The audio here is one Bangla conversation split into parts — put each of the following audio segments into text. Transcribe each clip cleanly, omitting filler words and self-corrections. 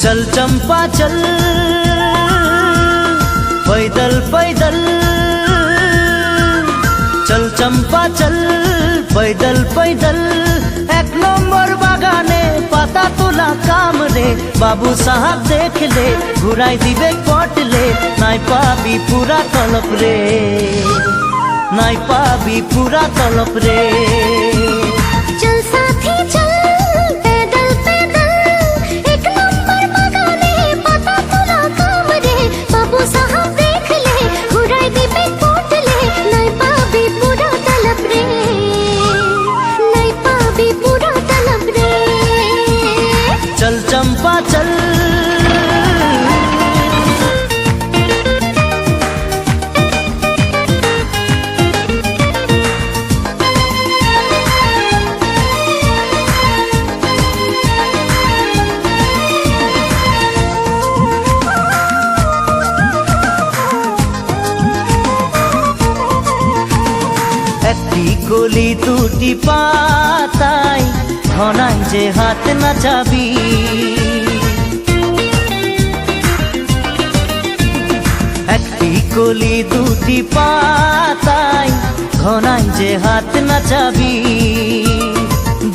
चल चंपा चल पैदल पैदल, चल चंपा चल पैदल पैदल। एक नम्बर बागाने पाता তোলা কাম রে, বাবু সাহাব দেখলে ঘুরাই দিবে কটলে। নাই পাবি পুরা তলব রে, নাই পাবি পুরা তলব রে। चल साथी चल पैदल पैदल, एक नंबर बागाने पाता তোলা কাম রে, বাবু সাহাব দেখলে ঘুরাই দিবে কটলে। নাই পাবি পুরা তলব রে, নাই পাবি পুরা তলব রে। चल चंपा चल একটি গলি দুটি পাতায় ঘনাই যে হাত নাচাবি। একটি গলি দুটি পাতায় ঘনাই যে হাত নাচাবি।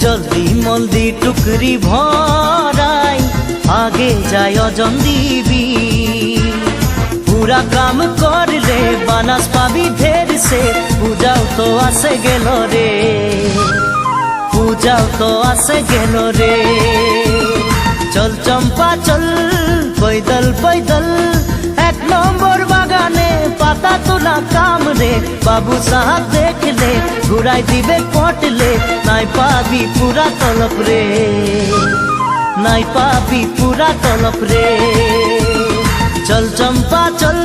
জলদি মলদি টুকরি ভরাই আগে যায় অজন দিবি। पूरा काम कर ले बानास पाबी ढेर से, पूजाओ तो आसे गेलो रे, पूजाओ तो आसे गेलो रे। चल चंपा चल पैदल पैदल, एक नम्बर बागाने पाता তোলা কাম রে, বাবু সাহাব দেখলে ঘুরাই দিবে কটলে। নাই পাবি পুরা তলব রে, নাই পাবি পুরা তলব রে। चल चंपा चल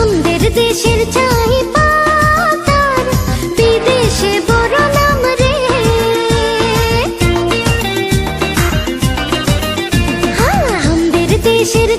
আমাদের দেশের চাই পাতার, বিদেশে বড় নাম রে। আমাদের দেশের